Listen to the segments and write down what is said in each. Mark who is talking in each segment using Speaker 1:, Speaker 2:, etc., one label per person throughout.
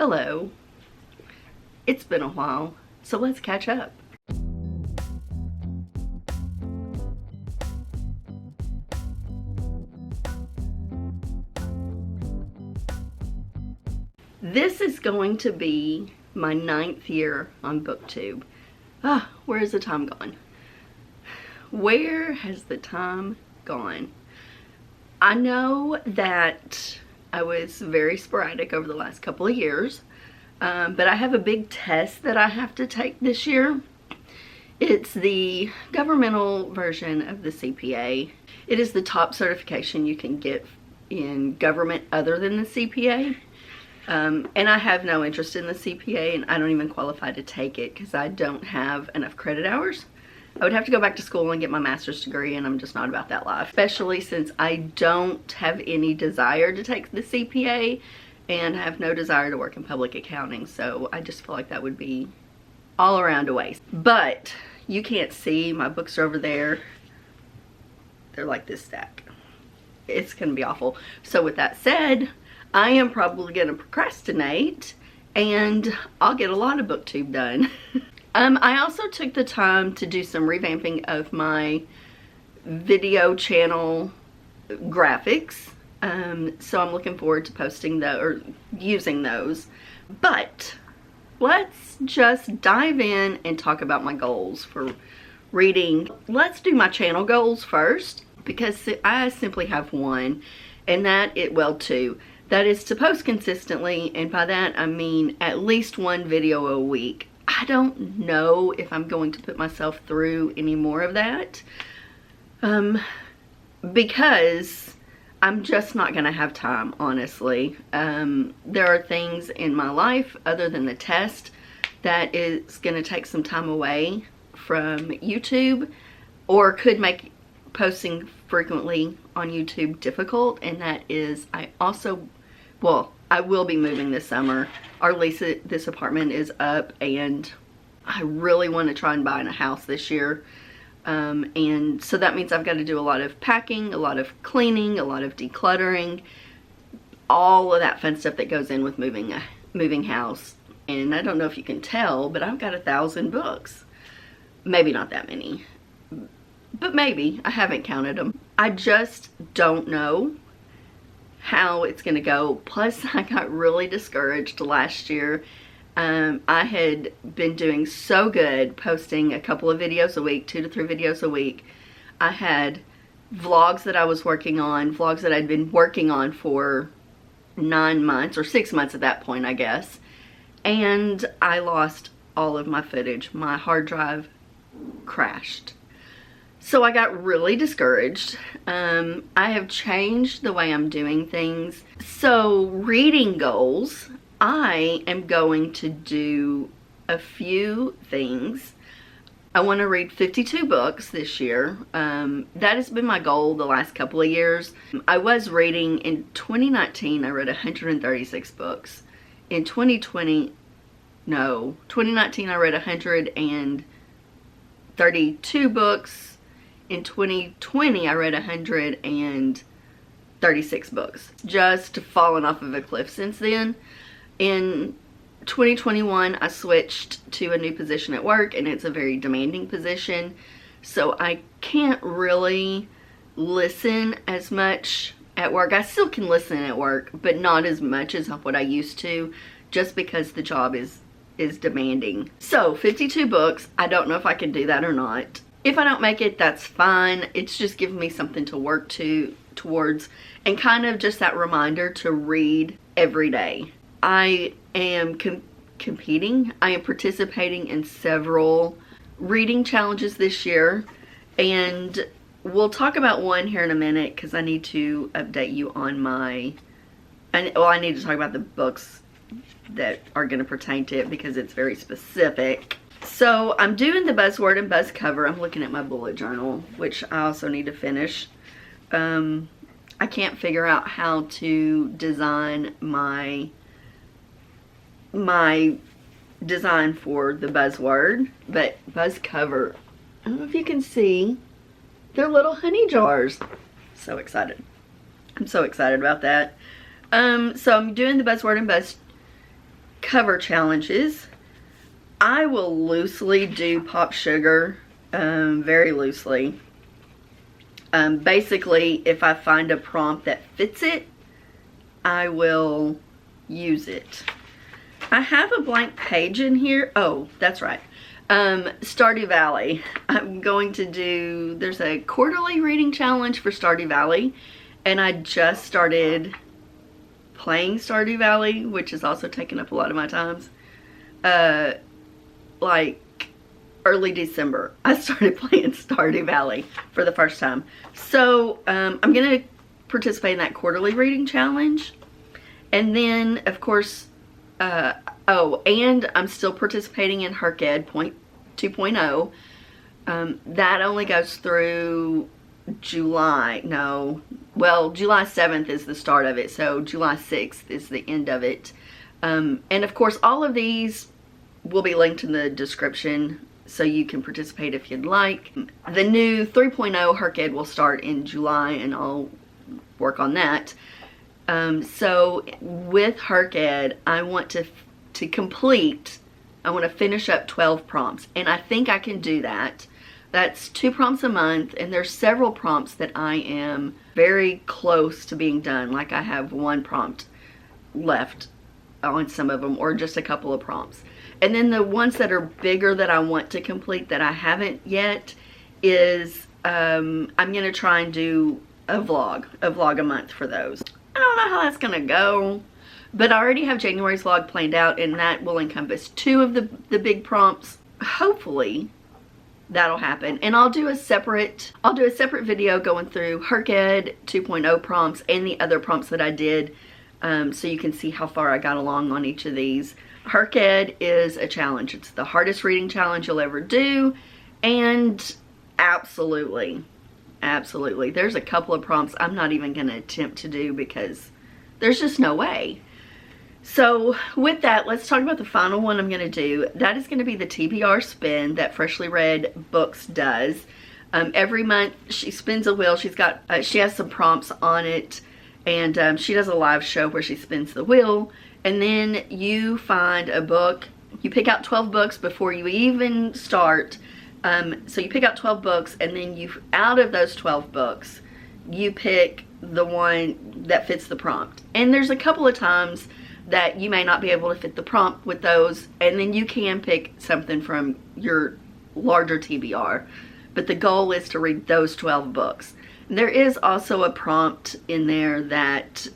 Speaker 1: Hello. It's been a while, so let's catch up. This is going to be my 9th year on BookTube. Where has the time gone? Where has the time gone? I know that I was very sporadic over the last couple of years, but I have a big test that I have to take this year. It's the governmental version of the CPA. It is the top certification you can get in government other than the CPA. And I have no interest in the CPA, and I don't even qualify to take it because I don't have enough credit hours. I would have to go back to school and get my master's degree, and I'm just not about that life. Especially since I don't have any desire to take the CPA and have no desire to work in public accounting. So I just feel like that would be all around a waste. But you can't see, my books are over there. They're like this stack. It's gonna be awful. So with that said, I am probably gonna procrastinate and I'll get a lot of BookTube done. I also took the time to do some revamping of my video channel graphics. So I'm looking forward to posting those or using those. But let's just dive in and talk about my goals for reading. Let's do my channel goals first, because I simply have one, and two. That is to post consistently, and by that I mean at least one video a week. I don't know if I'm going to put myself through any more of that, because I'm just not going to have time, honestly. There are things in my life other than the test that is going to take some time away from YouTube, or could make posting frequently on YouTube difficult, and that is I will be moving this summer. Our lease at this apartment is up, and I really want to try and buy in a house this year. And so that means I've got to do a lot of packing, a lot of cleaning, a lot of decluttering, all of that fun stuff that goes in with moving house. And I don't know if you can tell, but I've got 1,000 books. Maybe not that many, but maybe. I haven't counted them. I just don't know how it's gonna go. Plus, I got really discouraged last year. I had been doing so good, posting a couple of videos a week, 2 to 3 videos a week. I had vlogs that I was working on, vlogs that I'd been working on for 9 months or 6 months at that point, I guess. And I lost all of my footage. My hard drive crashed. So I got really discouraged. I have changed the way I'm doing things. So reading goals, I am going to do a few things. I want to read 52 books this year. That has been my goal the last couple of years. I was reading in 2019, I read 136 books. In 2019 I read 132 books. In 2020, I read 136 books. Just fallen off of a cliff since then. In 2021, I switched to a new position at work, and it's a very demanding position. So I can't really listen as much at work. I still can listen at work, but not as much as what I used to, just because the job is demanding. So 52 books, I don't know if I can do that or not. If I don't make it, that's fine. It's just giving me something to work towards, and kind of just that reminder to read every day. I am competing. I am participating in several reading challenges this year, and we'll talk about one here in a minute because I need to update you on I need to talk about the books that are going to pertain to it because it's very specific. So I'm doing the buzzword and buzz cover. I'm looking at my bullet journal, which I also need to finish. I can't figure out how to design my design for the buzzword, but buzz cover, I don't know if you can see, they're little honey jars. So excited. I'm so excited about that. So I'm doing the buzzword and buzz cover challenges. I will loosely do pop sugar, very loosely. Basically, if I find a prompt that fits it, I will use it. I have a blank page in here. Oh, that's right. Stardew Valley. I'm going to do, there's a quarterly reading challenge for Stardew Valley, and I just started playing Stardew Valley, which has also taken up a lot of my times. Like early December, I started playing Stardew Valley for the first time. So I'm gonna participate in that quarterly reading challenge, and then of course oh, and I'm still participating in Herc Ed 2.0. That only goes through July. No, well, July 7th is the start of it, so July 6th is the end of it. And of course, all of these will be linked in the description, so you can participate if you'd like. The new 3.0 Herc Ed will start in July, and I'll work on that. So with Herc Ed, I want to complete, I want to finish up 12 prompts, and I think I can do that. That's 2 prompts a month, and there's several prompts that I am very close to being done. Like I have 1 prompt left on some of them, or just a couple of prompts. And then the ones that are bigger that I want to complete that I haven't yet is, I'm going to try and do a vlog a month for those. I don't know how that's going to go, but I already have January's vlog planned out, and that will encompass 2 of the big prompts. Hopefully that'll happen, and I'll do a separate video going through Herc Ed 2.0 prompts and the other prompts that I did, so you can see how far I got along on each of these. Herc Ed is a challenge. It's the hardest reading challenge you'll ever do, and absolutely, there's a couple of prompts I'm not even going to attempt to do because there's just no way. So with that, let's talk about the final one I'm going to do. That is going to be the TBR spin that Freshly Read Books does. Every month she spins a wheel. She's got, she has some prompts on it, and she does a live show where she spins the wheel, and then you find a book. You pick out 12 books before you even start. So you pick out 12 books, and then out of those 12 books, you pick the one that fits the prompt. And there's a couple of times that you may not be able to fit the prompt with those, and then you can pick something from your larger TBR. But the goal is to read those 12 books. And there is also a prompt in there that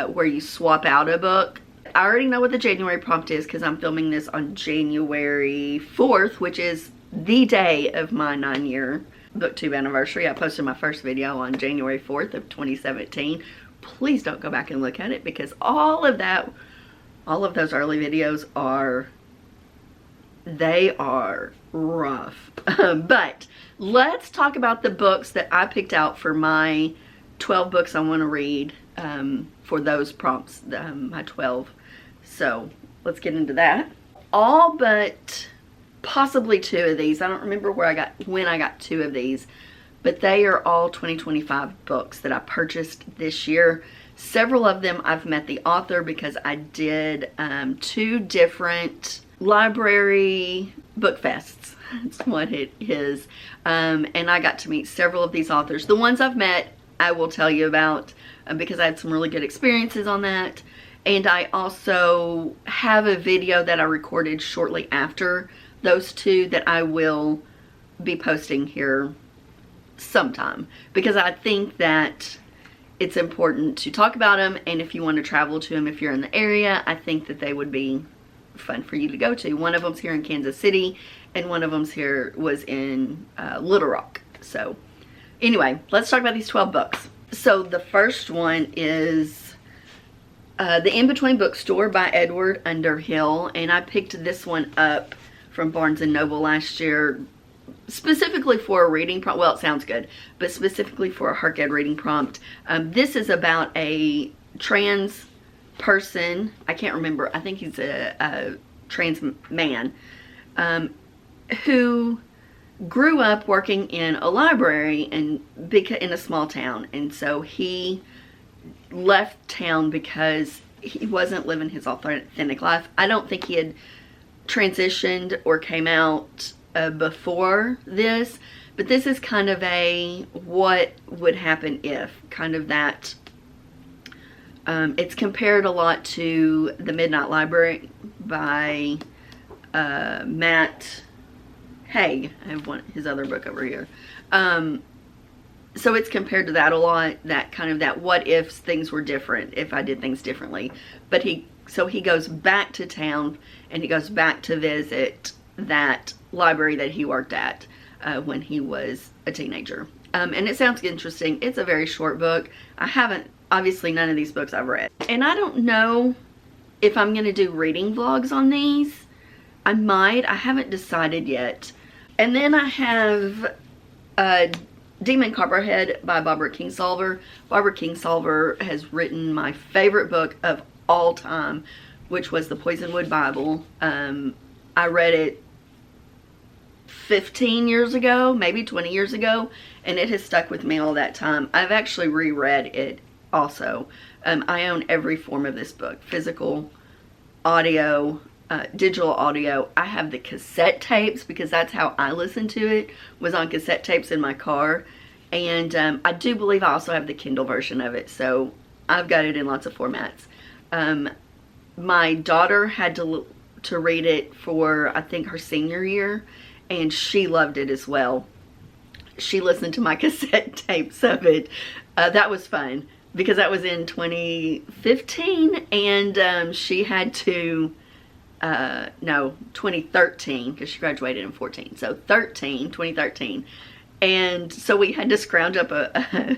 Speaker 1: where you swap out a book. I already know what the January prompt is because I'm filming this on January 4th, which is the day of my 9-year booktube anniversary. I posted my first video on January 4th of 2017. Please don't go back and look at it because all of those early videos are rough. But let's talk about the books that I picked out for my 12 books I want to read for those prompts, my 12. So let's get into that. All but possibly 2 of these. I don't remember when I got 2 of these, but they are all 2025 books that I purchased this year. Several of them I've met the author because I did 2 different library book fests. That's what it is. And I got to meet several of these authors. The ones I've met I will tell you about because I had some really good experiences on that. And I also have a video that I recorded shortly after those 2 that I will be posting here sometime, because I think that it's important to talk about them, and if you want to travel to them, if you're in the area, I think that they would be fun for you to go to. One of them's here in Kansas City, and one of them's was in Little Rock. So anyway, let's talk about these 12 books. So the first one is The In-Between Bookstore by Edward Underhill, and I picked this one up from Barnes & Noble last year specifically for a reading prompt. Well, it sounds good, but specifically for a Herc Ed reading prompt. This is about a trans person. I can't remember. I think he's a trans man who grew up working in a library in a small town, and so he left town because he wasn't living his authentic life. I don't think he had transitioned or came out before this, but this is kind of a what would happen if, kind of that. It's compared a lot to The Midnight Library by Matt Haig. I have his other book over here. So it's compared to that a lot, that kind of that what if things were different, if I did things differently. But he goes back to town and he goes back to visit that library that he worked at when he was a teenager. And it sounds interesting. It's a very short book. Obviously none of these books I've read. And I don't know if I'm going to do reading vlogs on these. I might. I haven't decided yet. And then I have Demon Copperhead by Barbara Kingsolver. Barbara Kingsolver has written my favorite book of all time, which was the Poisonwood Bible. I read it 15 years ago, maybe 20 years ago, and it has stuck with me all that time. I've actually reread it also. I own every form of this book: physical, audio, digital audio. I have the cassette tapes because that's how I listened to it, was on cassette tapes in my car. And I do believe I also have the Kindle version of it, so I've got it in lots of formats. My daughter had to read it for, I think, her senior year, and she loved it as well. She listened to my cassette tapes of it. That was fun because that was in 2015, and she had to, no, 2013, because she graduated in 14. So 2013. And so we had to scrounge up a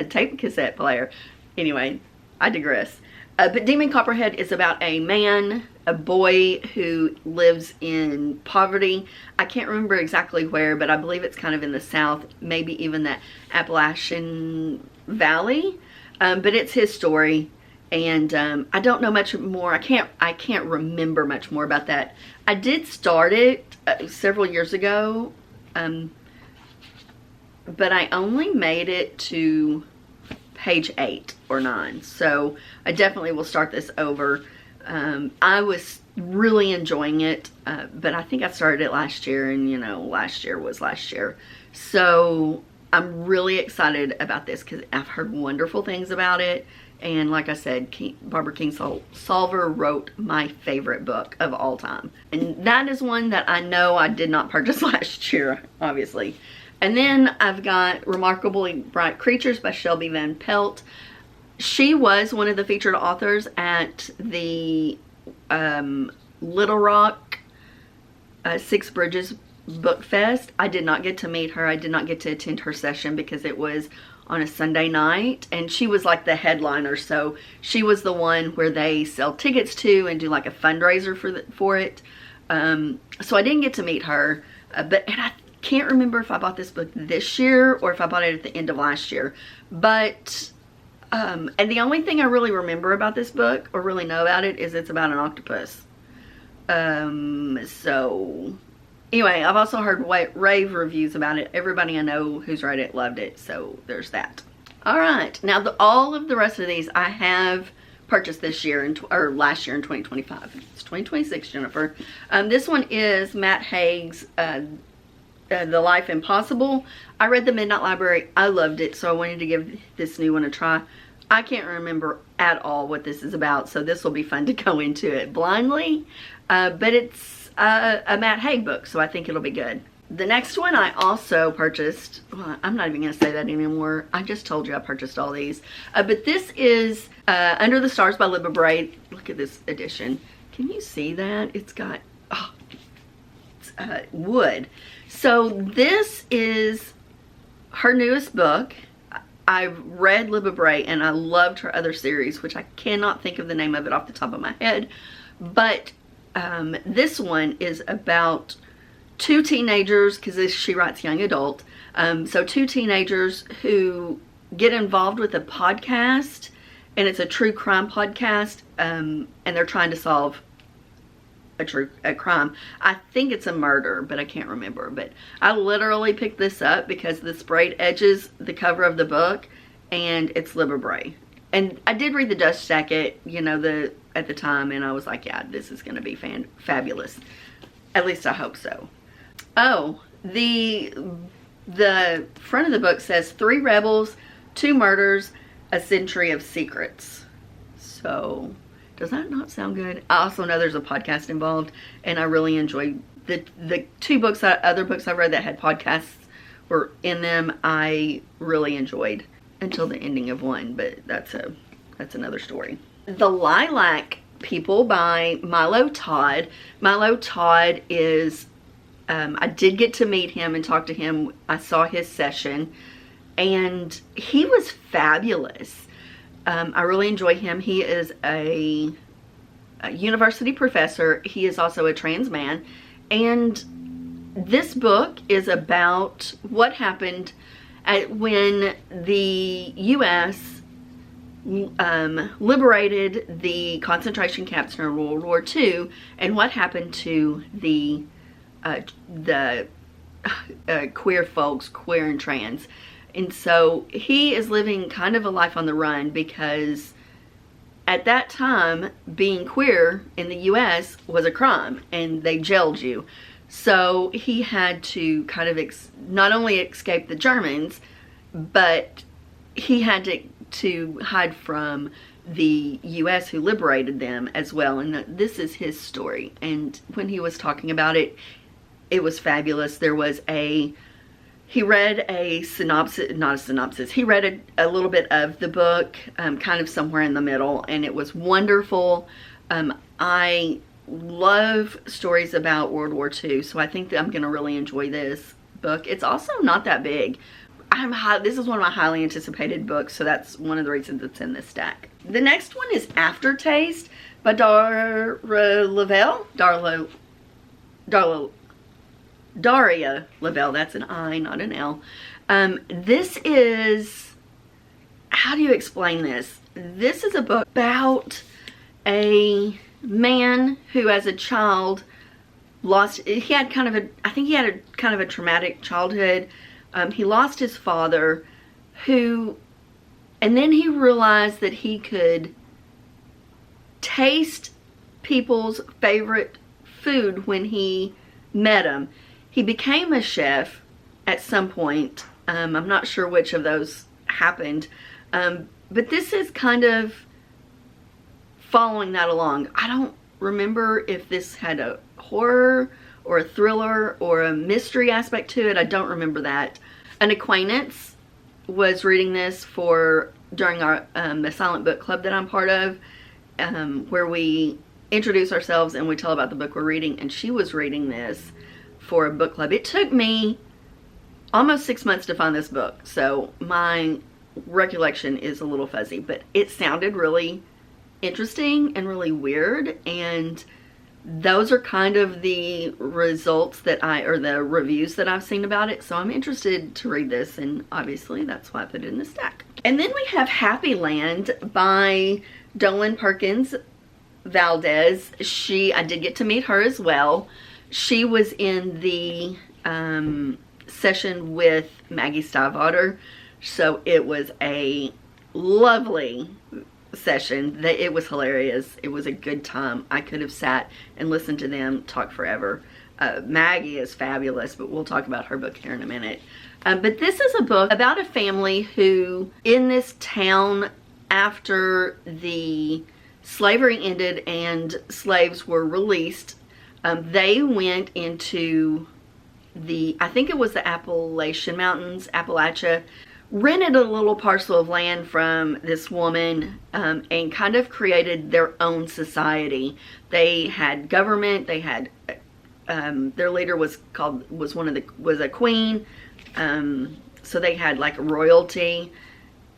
Speaker 1: tape cassette player. Anyway, I digress. But Demon Copperhead is about a boy who lives in poverty. I can't remember exactly where, but I believe it's kind of in the South, maybe even the Appalachian Valley. But it's his story, and I don't know much more. I can't remember much more about that. I did start it several years ago, but I only made it to page 8 or 9, so I definitely will start this over. I was really enjoying it, but I think I started it last year, and last year was last year. So I'm really excited about this because I've heard wonderful things about it. And like I said, Barbara Kingsolver wrote my favorite book of all time. And that is one that I know I did not purchase last year, obviously. And then I've got Remarkably Bright Creatures by Shelby Van Pelt. She was one of the featured authors at the Little Rock Six Bridges Book Fest. I did not get to meet her. I did not get to attend her session because it was on a Sunday night, and she was like the headliner, so she was the one where they sell tickets to and do like a fundraiser for it. So I didn't get to meet her, and I can't remember if I bought this book this year or if I bought it at the end of last year. But and the only thing I really remember about this book, or really know about it, is it's about an octopus. So anyway, I've also heard rave reviews about it. Everybody I know who's read it loved it, so there's that. All right, now all of the rest of these I have purchased this year, or last year in 2025. It's 2026, Jennifer. This one is Matt Haig's The Life Impossible. I read The Midnight Library. I loved it, so I wanted to give this new one a try. I can't remember at all what this is about, so this will be fun to go into it blindly. But it's a Matt Haig book, so I think it'll be good. The next one I also purchased, well, I'm not even going to say that anymore. I just told you I purchased all these. But this is Under the Stars by Libba Bray. Look at this edition. Can you see that? It's got wood. So this is her newest book. I've read Libba Bray and I loved her other series, which I cannot think of the name of it off the top of my head. But this one is about two teenagers, because she writes young adult. So two teenagers who get involved with a podcast, and it's a true crime podcast, and they're trying to solve a crime. I think it's a murder, but I can't remember. But I literally picked this up because the sprayed edges the cover of the book, and it's Libba Bray. and I did read the Dust Jacket, you know, at the time, and I was like, yeah, this is going to be fabulous. At least I hope so. Oh, the front of the book says 3 rebels, 2 murders, a century of secrets. So, does that not sound good? I also know there's a podcast involved, and I really enjoyed the 2 books, other books I've read that had podcasts were in them. I really enjoyed until the ending of one, but that's another story. The Lilac People by Milo Todd. Milo Todd is, I did get to meet him and talk to him. I saw his session, and he was fabulous. I really enjoy him. He is a university professor. He is also a trans man, and this book is about what happened when the U.S. Liberated the concentration camps during World War II, and what happened to the queer folks, queer and trans. And so he is living kind of a life on the run, because at that time, being queer in the U.S. was a crime, and they jailed you. So he had to kind of not only escape the Germans, but he had to hide from the U.S. who liberated them as well. And this is his story. And when he was talking about it, it was fabulous. There was he read a synopsis, not a synopsis, he read a little bit of the book, kind of somewhere in the middle, and it was wonderful. I love stories about World War II, so I think that I'm going to really enjoy this book. It's also not that big. This is one of my highly anticipated books, so that's one of the reasons it's in this stack. The next one is Aftertaste by Daria Lavelle. Daria Lavelle, that's an I, not an L. This is, how do you explain this? This is a book about a man who as a child he had kind of a traumatic childhood. He lost his father, and then he realized that he could taste people's favorite food when he met them. He became a chef at some point. I'm not sure which of those happened. But this is kind of following that along. I don't remember if this had a horror or a thriller or a mystery aspect to it. I don't remember that. An acquaintance was reading this during our the silent book club that I'm part of, where we introduce ourselves and we tell about the book we're reading, and she was reading this for a book club. It took me almost 6 months to find this book, so my recollection is a little fuzzy, but it sounded really interesting and really weird, and those are kind of the results or the reviews that I've seen about it, so I'm interested to read this, and obviously that's why I put it in the stack. And then we have Happy Land by Dolan Perkins Valdez. I did get to meet her as well. She was in the session with Maggie Stiefvater, so it was a lovely session. It was hilarious. It was a good time. I could have sat and listened to them talk forever. Maggie is fabulous, but we'll talk about her book here in a minute. But this is a book about a family who, in this town, after the slavery ended and slaves were released, they went into I think it was the Appalachian Mountains, Appalachia, rented a little parcel of land from this woman, and kind of created their own society. They had government. They had their leader was a queen, so they had like royalty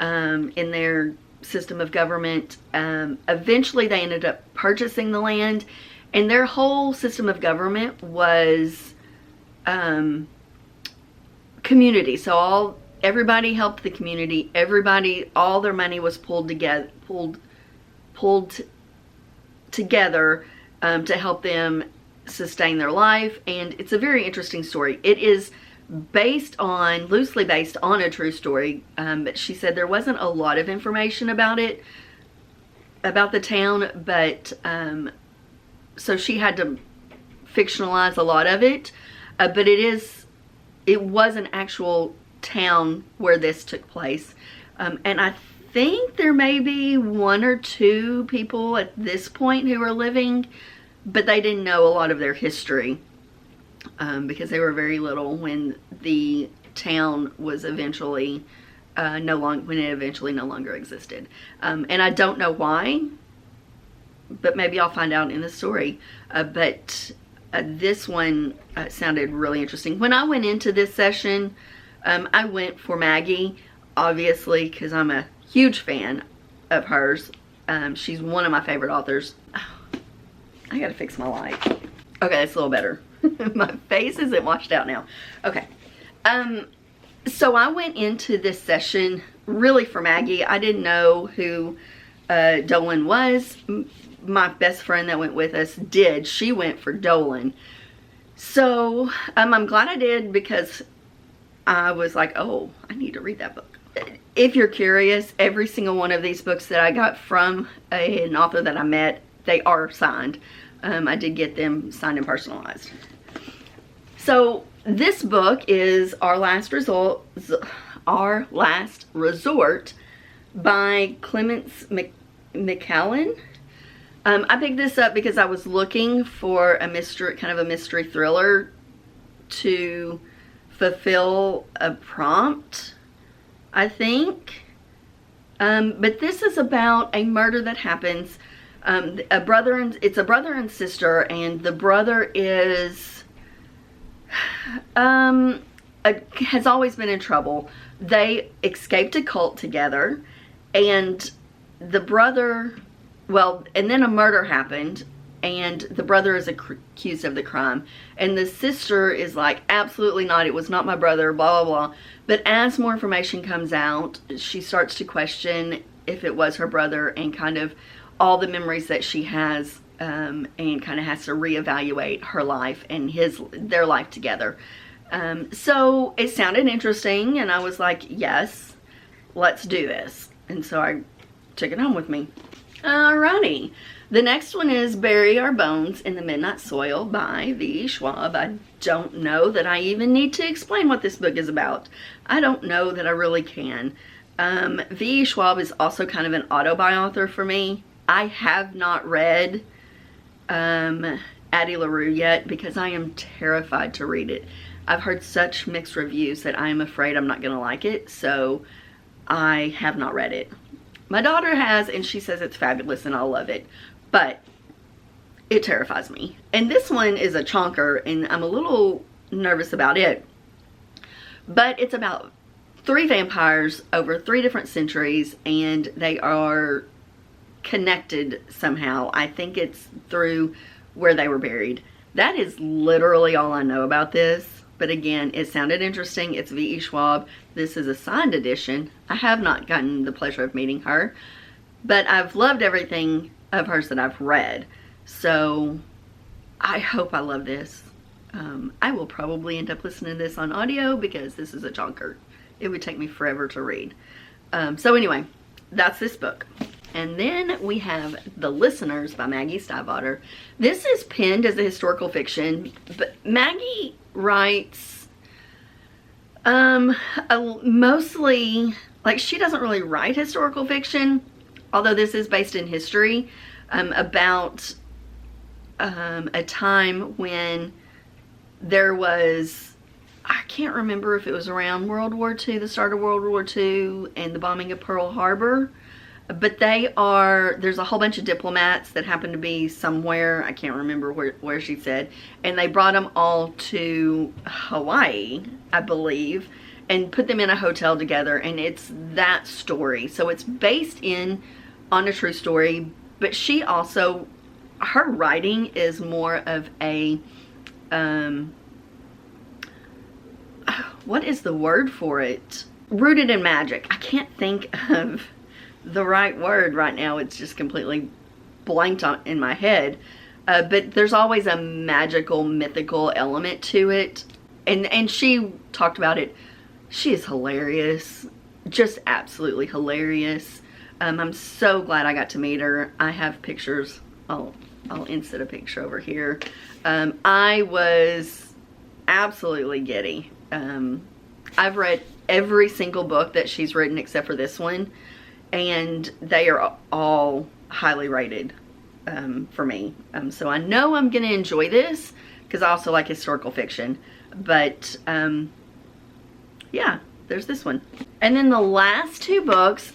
Speaker 1: in their system of government. Eventually, they ended up purchasing the land, and their whole system of government was community. So everybody helped the community. All their money was pulled together to help them sustain their life. And it's a very interesting story. It is loosely based on a true story, but she said there wasn't a lot of information about it, about the town, but so she had to fictionalize a lot of it, but it was an actual town where this took place, and I think there may be 1 or 2 people at this point who are living, but they didn't know a lot of their history, because they were very little when the town was eventually when it eventually no longer existed. And I don't know why, but maybe I'll find out in the story. But this one sounded really interesting. When I went into this session, I went for Maggie, obviously, because I'm a huge fan of hers. She's one of my favorite authors. Oh, I gotta fix my light. Okay, it's a little better. My face isn't washed out now. Okay. So I went into this session really for Maggie. I didn't know who Dolan was. My best friend that went with us did. She went for Dolan. So I'm glad I did, because I was like, oh, I need to read that book. If you're curious, every single one of these books that I got from an author that I met, they are signed. I did get them signed and personalized. So this book is Our Last Resort by Clemence McCallan. I picked this up because I was looking for a mystery, kind of a mystery thriller to fulfill a prompt, I think. But this is about a murder that happens. It's a brother and sister, and the brother has always been in trouble. They escaped a cult together, and the brother, and then a murder happened, and the brother is accused of the crime, and the sister is like, absolutely not, it was not my brother, blah blah blah. But as more information comes out, she starts to question if it was her brother, and kind of all the memories that she has, and kind of has to reevaluate her life and their life together. So it sounded interesting, and I was like, yes, let's do this. And so I took it home with me. Alrighty. The next one is Bury Our Bones in the Midnight Soil by V. Schwab. I don't know that I even need to explain what this book is about. I don't know that I really can. V. Schwab is also kind of an auto-buy author for me. I have not read Addie LaRue yet, because I am terrified to read it. I've heard such mixed reviews that I am afraid I'm not going to like it, so I have not read it. My daughter has, and she says it's fabulous and I'll love it, but it terrifies me. And this one is a chonker, and I'm a little nervous about it. But it's about 3 vampires over 3 different centuries, and they are connected somehow. I think it's through where they were buried. That is literally all I know about this. But again, it sounded interesting. It's V.E. Schwab. This is a signed edition. I have not gotten the pleasure of meeting her, but I've loved everything of hers that I've read. So I hope I love this. I will probably end up listening to this on audio, because this is a chonker. It would take me forever to read. So anyway, that's this book. And then we have The Listeners by Maggie Stiefvater. This is penned as a historical fiction, but Maggie writes mostly, like, she doesn't really write historical fiction, although this is based in history, about a time when there was, I can't remember if it was around World War II, the start of World War II, and the bombing of Pearl Harbor. But there's a whole bunch of diplomats that happen to be somewhere, I can't remember where she said, and they brought them all to Hawaii, I believe, and put them in a hotel together, and it's that story. So it's based on a true story, but she also, her writing is more of a, what is the word for it? Rooted in magic. I can't think of the right word right now. It's just completely blanked in my head. But there's always a magical, mythical element to it. and she talked about it. She is hilarious, just absolutely hilarious. I'm so glad I got to meet her. I have pictures. I'll insert a picture over here. I was absolutely giddy. I've read every single book that she's written except for this one, and they are all highly rated for me. So I know I'm gonna enjoy this because I also like historical fiction. But yeah, there's this one. And then the last two books,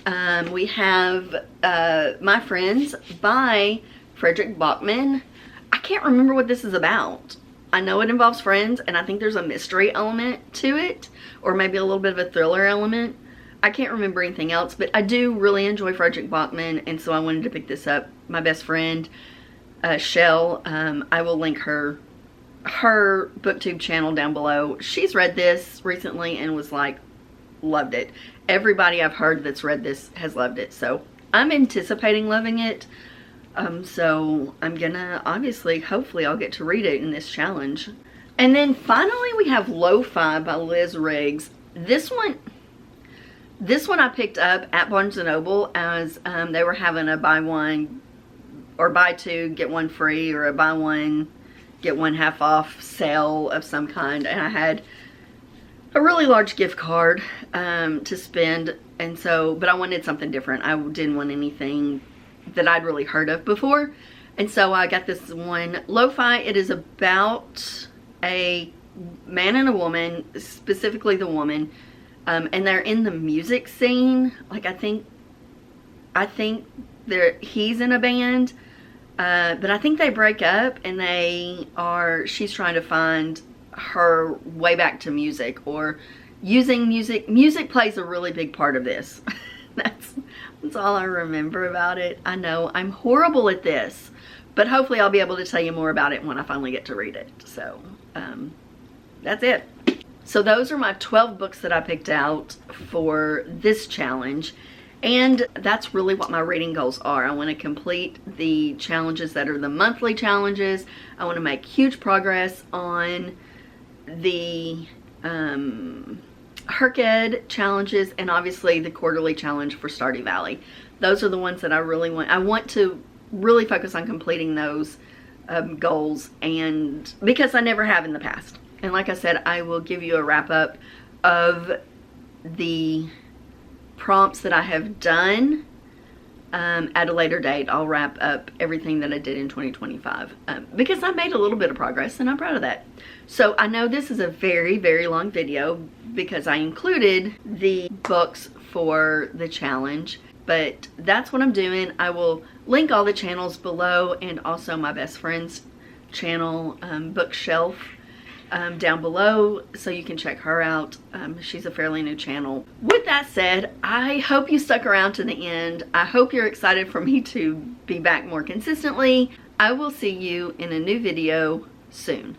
Speaker 1: we have My Friends by Frederick Bachman. I can't remember what this is about. I know it involves friends, and I think there's a mystery element to it, or maybe a little bit of a thriller element. I can't remember anything else, but I do really enjoy Frederick Bachman, and so I wanted to pick this up. My best friend, Shell, I will link her booktube channel down below. She's read this recently and was like, loved it. Everybody I've heard that's read this has loved it, so I'm anticipating loving it. So I'm gonna, obviously, hopefully I'll get to read it in this challenge. And then finally we have Lo-Fi by Liz Riggs. This one I picked up at Barnes & Noble as they were having a buy one or buy two get one free, or a buy one get one half off sale of some kind, and I had a really large gift card to spend, and so, but I wanted something different. I didn't want anything that I'd really heard of before, and so I got this one, Lo-Fi. It is about a man and a woman, specifically the woman, and they're in the music scene. Like I think he's in a band, but I think they break up, and she's trying to find her way back to music, or using music. Music plays a really big part of this. That's all I remember about it. I know I'm horrible at this, but hopefully I'll be able to tell you more about it when I finally get to read it. So that's it. So those are my 12 books that I picked out for this challenge. And that's really what my reading goals are. I want to complete the challenges that are the monthly challenges. I want to make huge progress on the Herc-Ed challenges, and obviously the quarterly challenge for Stardew Valley. Those are the ones that I really want. I want to really focus on completing those goals, and because I never have in the past. And like I said, I will give you a wrap up of the prompts that I have done at a later date. I'll wrap up everything that I did in 2025 because I made a little bit of progress, and I'm proud of that. So I know this is a very, very long video because I included the books for the challenge, but that's what I'm doing. I will link all the channels below, and also my best friend's channel, Bookshelf, down below, so you can check her out. She's a fairly new channel. With that said, I hope you stuck around to the end. I hope you're excited for me to be back more consistently. I will see you in a new video soon.